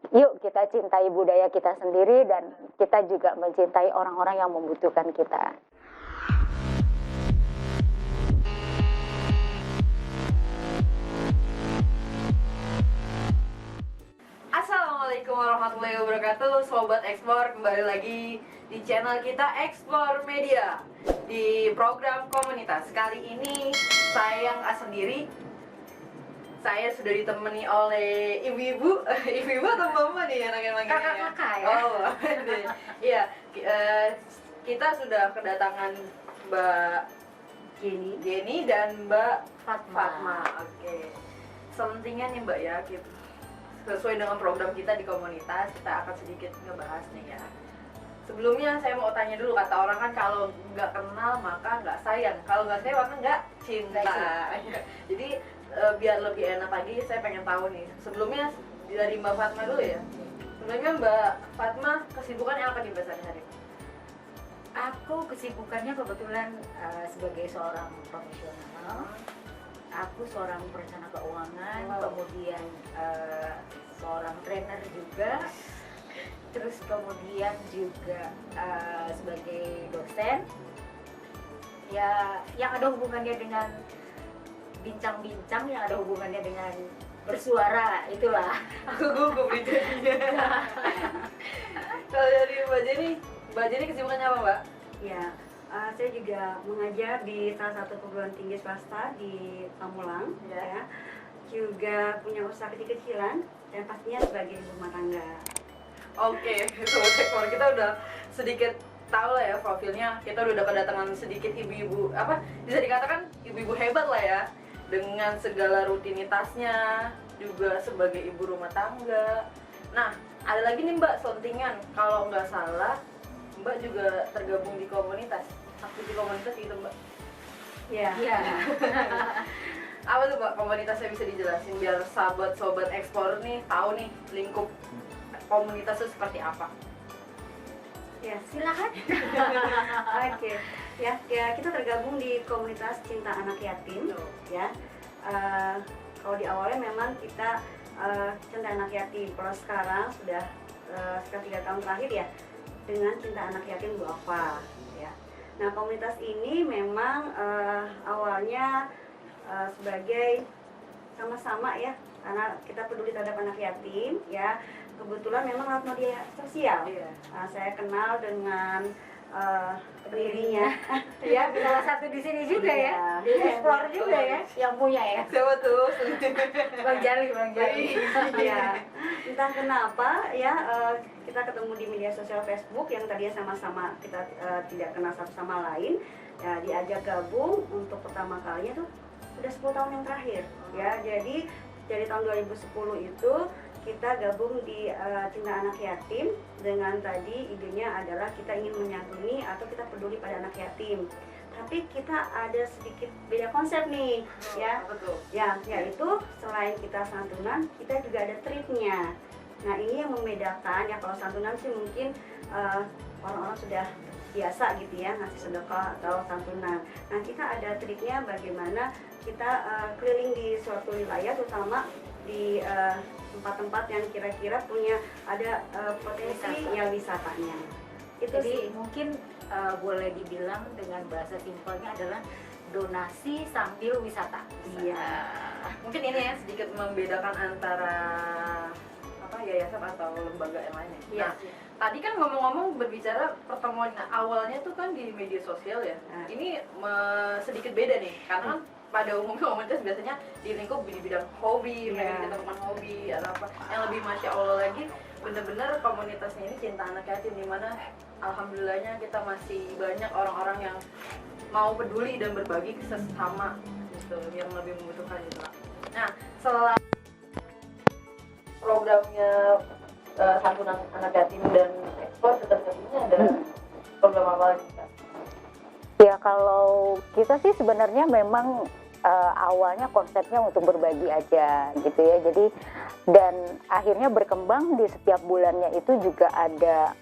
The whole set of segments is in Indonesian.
Yuk kita cintai budaya kita sendiri dan kita juga mencintai orang-orang yang membutuhkan kita. Assalamualaikum warahmatullahi wabarakatuh, Sobat Explore, kembali lagi di channel kita Explore Media di program komunitas. Kali ini saya nggak sendiri, saya sudah ditemani oleh ibu-ibu, ibu-ibu atau mama nih anaknya manggilnya? Kakak-kakak ya? Oh, iya, kita sudah kedatangan Mbak Jenny dan Mbak Fatma. Oke, selentingan nih Mbak ya, sesuai dengan program kita di komunitas, kita akan sedikit ngebahas nih ya. Sebelumnya saya mau tanya dulu, kata orang kan kalau nggak kenal maka nggak sayang, kalau nggak sayang maka nggak cinta. Jadi biar lebih enak lagi, saya pengen tahu nih. Sebelumnya dari Mbak Fatma dulu ya. Sebelumnya Mbak Fatma kesibukannya apa nih sehari-hari? Aku kesibukannya kebetulan sebagai seorang profesional. Aku seorang perencana keuangan, kemudian seorang trainer juga, terus kemudian juga sebagai dosen. Ya, yang ada hubungannya dengan bincang-bincang, yang ada hubungannya dengan bersuara, itulah. Aku gugup nih jadinya. Kalau dari Mbak Jenny kesibukannya apa Mbak? Ya, saya juga mengajar di salah satu perguruan tinggi swasta di Pamulang, ya. Juga punya usaha kecil-kecilan dan pastinya sebagai ibu rumah tangga. Oke, Sobat Explore, kita udah sedikit tahu lah ya profilnya. Kita udah kedatangan sedikit ibu-ibu, apa bisa dikatakan ibu-ibu hebat lah ya, dengan segala rutinitasnya, juga sebagai ibu rumah tangga. Nah, ada lagi nih Mbak Sontingan, kalau nggak salah Mbak juga tergabung di komunitas, aktif di komunitas gitu Mbak? Ya. Apa tuh Mbak komunitasnya, bisa dijelasin biar sahabat-sobat Explore nih tahu nih lingkup komunitasnya seperti apa? Ya, silakan. Oke. Ya, kita tergabung di komunitas Cinta Anak Yatim, ya. Kalau di awalnya memang kita Cinta Anak Yatim, kalau sekarang sudah sekitar 3 tahun terakhir ya, dengan Cinta Anak Yatim Duafa, ya. Nah, komunitas ini memang awalnya sebagai sama-sama ya, karena kita peduli terhadap anak yatim, ya. Kebetulan memang lewat media sosial. Saya kenal dengan pendirinya. Ya, salah satu di sini juga ya, di Explore juga ya, yang punya ya. Siapa tuh? Bang Jali. Ya, entah kenapa ya, kita ketemu di media sosial Facebook yang tadinya sama-sama kita tidak kenal satu sama lain, ya, diajak gabung untuk pertama kalinya tuh sudah 10 tahun yang terakhir, ya. Jadi dari tahun 2010 itu kita gabung di Cinta Anak Yatim, dengan tadi idenya adalah kita ingin menyantuni atau kita peduli pada anak yatim. Tapi kita ada sedikit beda konsep nih, ya. Betul. Ya, yaitu selain kita santunan, kita juga ada tripnya. Nah, ini yang membedakan ya. Kalau santunan sih mungkin orang-orang sudah biasa gitu ya, ngasih sedekah atau santunan. Nah, kita ada tripnya, bagaimana kita keliling di suatu wilayah, terutama di tempat-tempat yang kira-kira punya ada potensi ya wisatanya. Itu Jadi sih. mungkin boleh dibilang dengan bahasa simpelnya adalah donasi sambil wisata. Iya. Mungkin ini ya sedikit membedakan antara apa yayasan atau lembaga yang lainnya. Iya. Nah, tadi kan ngomong-ngomong berbicara pertemuan awalnya tuh kan di media sosial ya. Ini sedikit beda nih, karena kan pada umumnya komunitas biasanya di lingkup di bidang hobi, mereka teman hobi atau apa. Yang lebih masya Allah lagi, bener-bener komunitasnya ini Cinta Anak Yatim, dimana alhamdulillahnya kita masih banyak orang-orang yang mau peduli dan berbagi ke sesama gitu, yang lebih membutuhkan gitu lah. Nah, selain programnya santunan anak yatim dan ekspor, satunya ada program apa lagi Kak? Ya kalau kita sih sebenarnya memang awalnya konsepnya untuk berbagi aja gitu ya. Jadi dan akhirnya berkembang di setiap bulannya itu juga ada,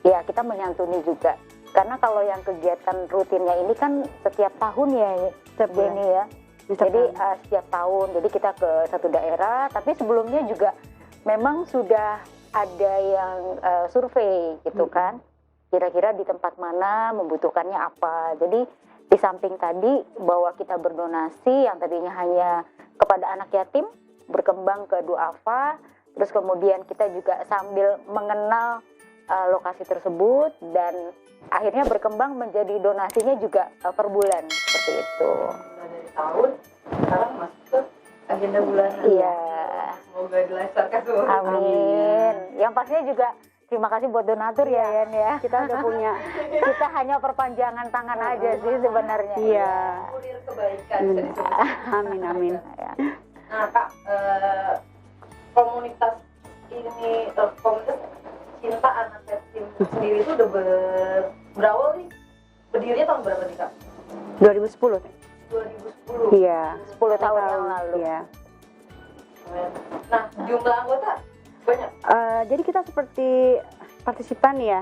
ya kita menyantuni juga. Karena kalau yang kegiatan rutinnya ini kan setiap tahun ya, setiap ini ya. Jadi setiap tahun, jadi kita ke satu daerah, tapi sebelumnya juga memang sudah ada yang survei gitu kan, kira-kira di tempat mana membutuhkannya apa. Jadi di samping tadi bahwa kita berdonasi yang tadinya hanya kepada anak yatim, berkembang ke duafa, terus kemudian kita juga sambil mengenal lokasi tersebut dan akhirnya berkembang menjadi donasinya juga per bulan seperti itu. Dari tahun sekarang masuk ke agenda bulanan. Iya. Semoga dilancarkan semua. Amin. Yang pastinya juga terima kasih buat donatur ya Yan ya. Kita udah punya. Kita hanya perpanjangan tangan aja sih sebenarnya. Iya. Kurir kebaikan bisa disebut. Amin amin. Ya. Nah Kak, komunitas ini, komunitas cinta anak yatim sendiri itu udah berawal nih, berdirinya tahun berapa nih Kak? 2010. 2010. Iya. 10 tahun yang lalu. Iya. Nah, jumlah anggota banyak. Jadi kita seperti partisipan ya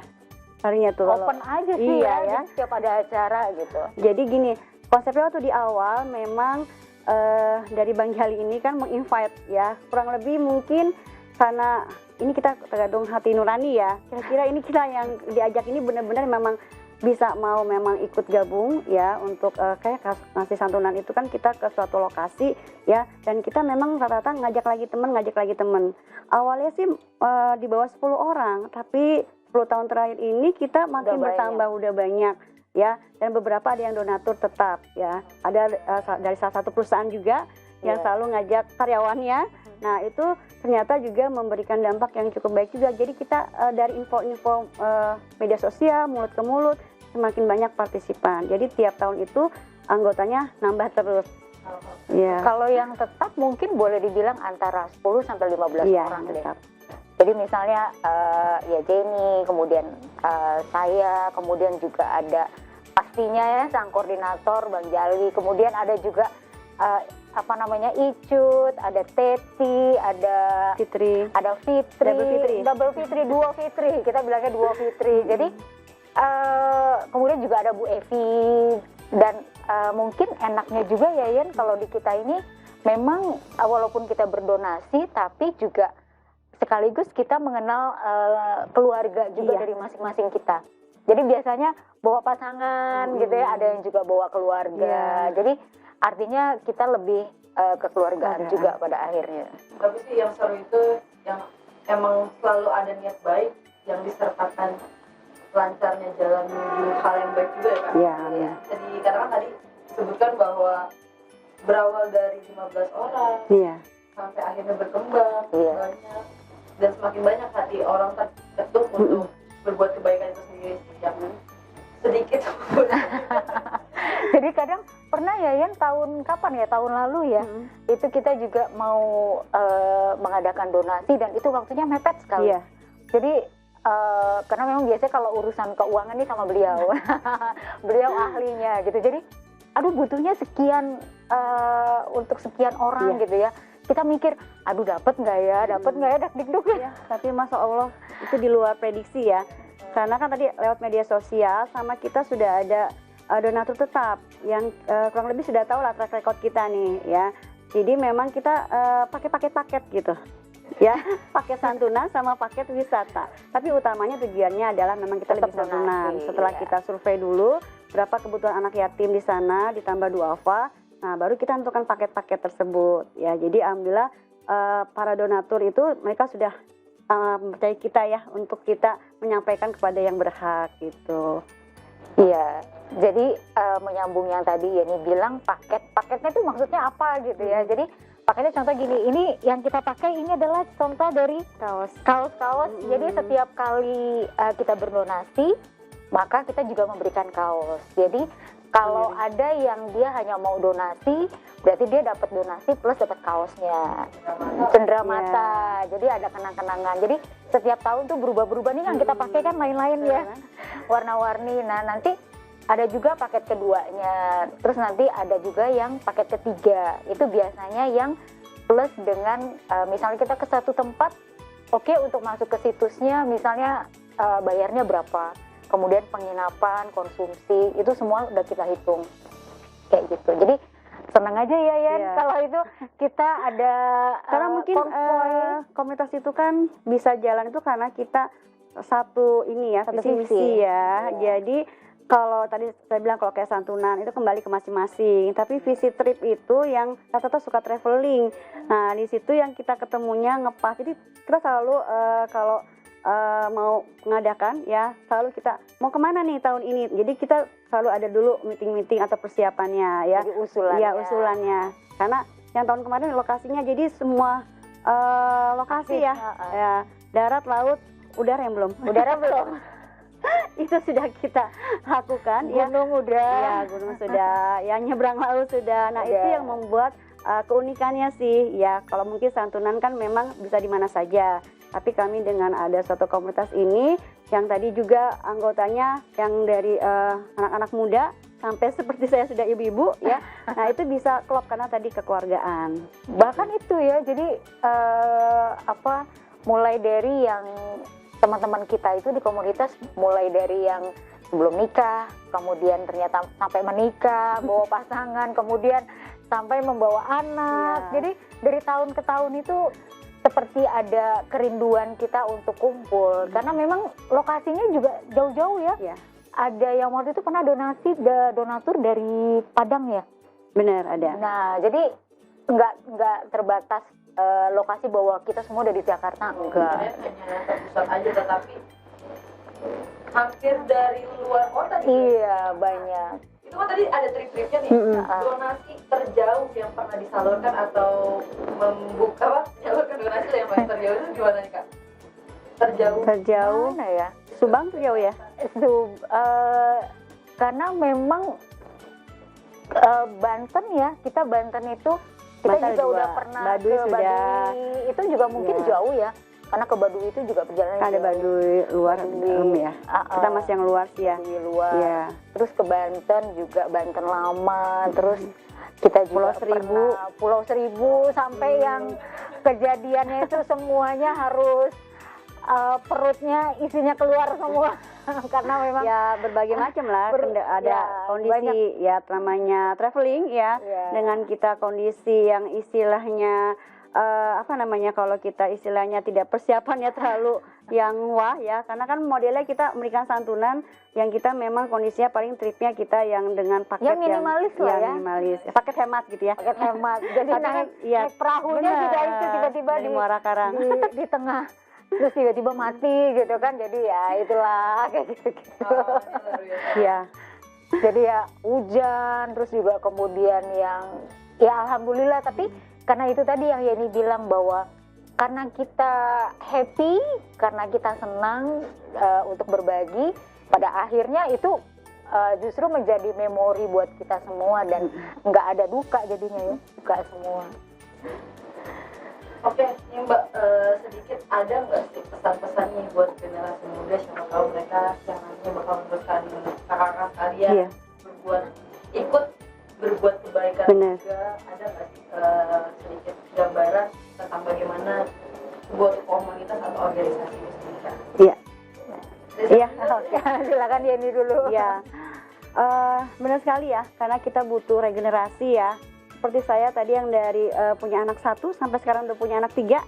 harinya tuh. Open aja sih Iya, ya, ya. jadi setiap ada acara gitu. Jadi gini, konsepnya waktu di awal memang dari Bang Jali ini kan menginvite ya, kurang lebih mungkin karena ini kita tergantung hati nurani ya. Kira-kira ini kita yang diajak ini benar-benar memang bisa mau memang ikut gabung ya untuk kayak ngasih santunan itu kan kita ke suatu lokasi ya, dan kita memang rata-rata ngajak lagi teman. Awalnya sih di bawah 10 orang, tapi 10 tahun terakhir ini kita makin bertambah, udah banyak ya, dan beberapa ada yang donatur tetap ya. Ada dari salah satu perusahaan juga yang selalu ngajak karyawannya. Nah itu ternyata juga memberikan dampak yang cukup baik juga. Jadi kita dari info-info media sosial, mulut ke mulut, semakin banyak partisipan. Jadi tiap tahun itu anggotanya nambah terus. Ya. Kalau yang tetap mungkin boleh dibilang antara 10 sampai 15 Iya, orang deh. tetap. Jadi misalnya ya Jenny, kemudian saya, kemudian juga ada pastinya ya sang koordinator Bang Jali, kemudian ada juga Icut, ada Teti, ada Fitri, ada Fitri, Double Fitri. duo Fitri, kita bilangnya duo Fitri. Jadi kemudian juga ada Bu Evi dan mungkin enaknya juga ya Yan kalau di kita ini memang walaupun kita berdonasi tapi juga sekaligus kita mengenal keluarga juga dari masing-masing kita. Jadi biasanya bawa pasangan gitu ya, ada yang juga bawa keluarga. Jadi artinya kita lebih kekeluargaan juga pada akhirnya. Tapi sih yang seru itu yang emang selalu ada niat baik yang disertakan lancarnya jalan menuju hal yang baik juga ya Kak? Iya. Ya. Jadi karena kan tadi disebutkan bahwa berawal dari 15 orang sampai akhirnya berkembang banyak, dan semakin banyak hati orang terketuk untuk berbuat kebaikan itu sendiri yang sedikit. Jadi kadang pernah ya Yan tahun kapan ya, tahun lalu ya, itu kita juga mau mengadakan donasi dan itu waktunya mepet sekali. Jadi karena memang biasanya kalau urusan keuangan nih sama beliau, beliau ahlinya gitu. Jadi aduh butuhnya sekian untuk sekian orang gitu ya. Kita mikir, aduh dapat nggak ya, dak-dikduk ya. Tapi Masya Allah itu di luar prediksi ya. Karena kan tadi lewat media sosial sama kita sudah ada donatur tetap yang kurang lebih sudah tahu lah track record kita nih ya. Jadi memang kita pakai paket gitu ya, paket santunan sama paket wisata. Tapi utamanya tujuannya adalah memang kita lebih santunan. Setelah kita survei dulu berapa kebutuhan anak yatim di sana ditambah duafa, nah baru kita tentukan paket-paket tersebut ya. Jadi alhamdulillah para donatur itu mereka sudah mempercayai kita ya untuk kita menyampaikan kepada yang berhak gitu. Iya, jadi menyambung yang tadi Yani bilang paketnya itu maksudnya apa gitu ya. Jadi paketnya contoh gini, ini yang kita pakai ini adalah contoh dari kaos. Jadi setiap kali kita berdonasi, maka kita juga memberikan kaos. Jadi kalau ada yang dia hanya mau donasi, berarti dia dapat donasi plus dapat kaosnya. Cenderamata. Jadi ada kenang-kenangan. Jadi setiap tahun tuh berubah-berubah nih yang kita pakai kan lain-lain ya. Warna-warni. Nah, nanti ada juga paket keduanya. Terus nanti ada juga yang paket ketiga. Itu biasanya yang plus dengan misalnya kita ke satu tempat, oke, untuk masuk ke situsnya misalnya bayarnya berapa. Kemudian penginapan, konsumsi, itu semua udah kita hitung. Kayak gitu. Jadi senang aja ya Yan Iya. kalau itu kita ada Karena mungkin konvoy. komunitas itu kan bisa jalan itu karena kita satu ini ya, Satu visi visi. misi ya. Iya. Jadi kalau tadi saya bilang kalau kayak santunan itu kembali ke masing-masing. Tapi visi trip itu yang rata-rata suka traveling. Nah di situ yang kita ketemunya ngepas. Jadi kita selalu kalau mau mengadakan ya selalu kita mau kemana nih tahun ini. Jadi kita selalu ada dulu meeting-meeting atau persiapannya ya. Jadi usulannya. Iya usulannya. Karena yang tahun kemarin lokasinya jadi semua lokasi ya. Ya darat, laut, udara yang belum. Udara belum. Itu sudah kita lakukan ya. Gunung udah. Ya gunung sudah, ya nyebrang laut sudah. Nah Udah. itu yang membuat keunikannya sih ya. Kalau mungkin santunan kan memang bisa di mana saja. Tapi kami dengan ada suatu komunitas ini yang tadi juga anggotanya yang dari anak-anak muda sampai seperti saya sudah ibu-ibu ya. Nah itu bisa klop karena tadi kekeluargaan. Bahkan itu ya, jadi mulai dari yang teman-teman kita itu di komunitas, mulai dari yang sebelum nikah, kemudian ternyata sampai menikah, bawa pasangan, kemudian sampai membawa anak. Iya. Jadi dari tahun ke tahun itu seperti ada kerinduan kita untuk kumpul, karena memang lokasinya juga jauh-jauh ya. Iya. Ada yang waktu itu pernah donatur dari Padang ya. Benar ada. Nah, jadi nggak terbatas lokasi bahwa kita semua dari Jakarta, enggak. Hanya terpusat aja, tetapi hampir dari luar kota juga. Iya, banyak. Itu kan tadi ada trip-tripnya nih. Donasi terjauh yang pernah disalurkan atau menyalurkan donasi yang paling terjauh itu gimana nih Kak? Terjauh. Mana ya? Subang terjauh ya. Karena memang Banten ya, kita Banten itu kita Banten juga juga. udah pernah Baduy ke sudah. Baduy, itu juga mungkin Iya. jauh ya, karena ke Baduy itu juga perjalanan Kan ada Baduy luar ada dalam ya. Kita masih yang luar sih ya. Baduy luar. Iya. Terus ke Banten juga, Banten lama, terus kita juga Pulau Seribu. pernah Pulau Seribu sampai yang kejadiannya itu semuanya harus perutnya isinya keluar semua karena memang Ya berbagai macam lah, ada ya, kondisi ya namanya traveling ya, Ya. dengan kita kondisi yang istilahnya kalau kita istilahnya tidak persiapannya terlalu yang wah ya, karena kan modelnya kita memberikan santunan yang kita memang kondisinya paling tripnya kita yang dengan paket Yang minimalis lah ya. minimalis, paket hemat gitu ya. paket hemat. Jadi Karena kan, naik perahunya benar, juga itu tiba-tiba dari Muara Karang. di tengah, terus tiba-tiba mati gitu kan. Jadi ya itulah kayak gitu-gitu. Iya. Jadi ya hujan, terus juga kemudian yang ya alhamdulillah, tapi karena itu tadi yang Yeni bilang bahwa karena kita happy, karena kita senang untuk berbagi, pada akhirnya itu justru menjadi memori buat kita semua dan nggak ada duka jadinya ya, duka semua. Oke, ini Mbak, sedikit ada nggak sih pesan-pesannya buat generasi muda, siapa tahu mereka yang nantinya bakal meneruskan kakak-kakak kalian Iya. ikut berbuat kebaikan Benar. juga, ada nggak sih sedikit gambaran tentang bagaimana buat komunitas atau organisasi itu sendiri Kak? Iya. Iya. Silakan Yeni dulu. Iya, benar sekali ya, karena kita butuh regenerasi ya. Seperti saya tadi yang dari punya anak 1 sampai sekarang udah punya anak 3,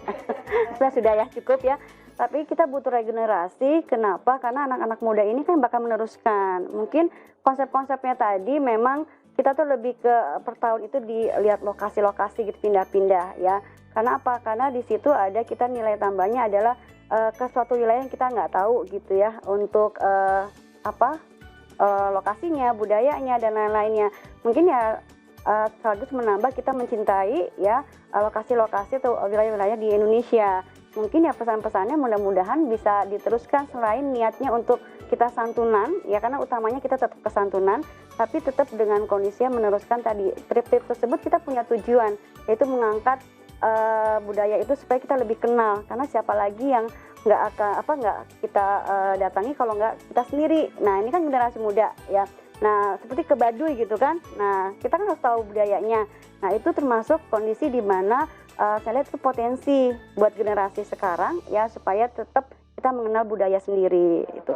sudah ya cukup ya. Tapi kita butuh regenerasi, kenapa? Karena anak-anak muda ini kan bakal meneruskan. Mungkin konsep-konsepnya tadi memang kita tuh lebih ke per tahun itu dilihat lokasi-lokasi gitu, pindah-pindah ya. Karena apa? Karena di situ ada kita nilai tambahnya adalah ke suatu wilayah yang kita nggak tahu gitu ya, untuk lokasinya, budayanya dan lain-lainnya. Mungkin ya sekaligus menambah kita mencintai ya lokasi-lokasi atau wilayah-wilayah di Indonesia. Mungkin ya pesan-pesannya mudah-mudahan bisa diteruskan selain niatnya untuk kita santunan ya, karena utamanya kita tetap kesantunan, tapi tetap dengan kondisinya meneruskan tadi trip-trip tersebut kita punya tujuan, yaitu mengangkat budaya itu supaya kita lebih kenal, karena siapa lagi yang nggak kita datangi kalau nggak kita sendiri. Nah ini kan generasi muda ya. Nah seperti ke Baduy gitu kan, nah kita kan harus tahu budayanya. Nah itu termasuk kondisi di mana saya lihat itu potensi buat generasi sekarang ya, supaya tetap kita mengenal budaya sendiri itu.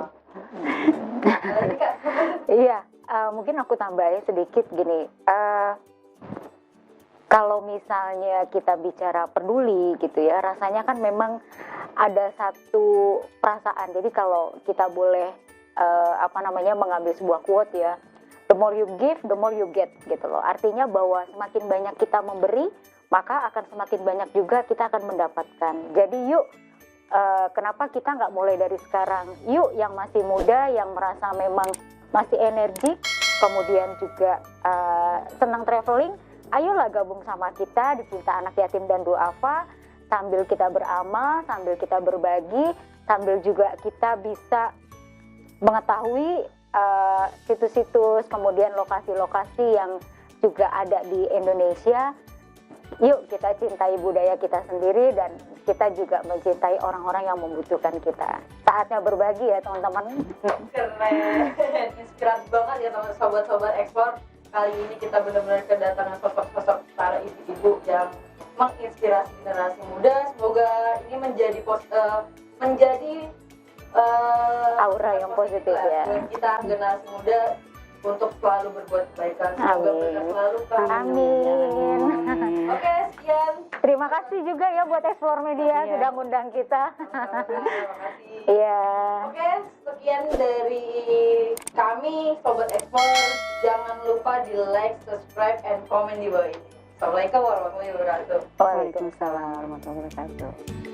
Iya, mungkin aku tambahin sedikit gini. kalau misalnya kita bicara peduli gitu ya, rasanya kan memang ada satu perasaan. Jadi kalau kita boleh mengambil sebuah quote ya, the more you give, the more you get gitu loh. Artinya bahwa semakin banyak kita memberi, maka akan semakin banyak juga kita akan mendapatkan. Jadi yuk, kenapa kita nggak mulai dari sekarang? Yuk yang masih muda, yang merasa memang masih energik, kemudian juga senang traveling, ayolah gabung sama kita di Cinta Anak Yatim dan Duafa, sambil kita beramal, sambil kita berbagi, sambil juga kita bisa mengetahui situs-situs, kemudian lokasi-lokasi yang juga ada di Indonesia. Yuk kita cintai budaya kita sendiri dan kita juga mencintai orang-orang yang membutuhkan kita. Saatnya berbagi ya teman-teman. Keren, inspiratif banget ya teman sobat-sobat ekspor. Kali ini kita benar-benar kedatangan sosok-sosok para ibu-ibu yang menginspirasi generasi muda. Semoga ini menjadi aura yang positif ya. Buat kita generasi muda untuk selalu berbuat kebaikan. Semoga berkah selalu Kak. Amin. Oke, sekian. Terima kasih juga ya buat Explore Media Iya. sudah ngundang kita. Terima kasih. Iya. Oke, sekian dari kami Sobat Ekspor. Jangan lupa di like, subscribe, and comment di bawah ini. Assalamualaikum warahmatullahi wabarakatuh. Waalaikumsalam warahmatullahi wabarakatuh.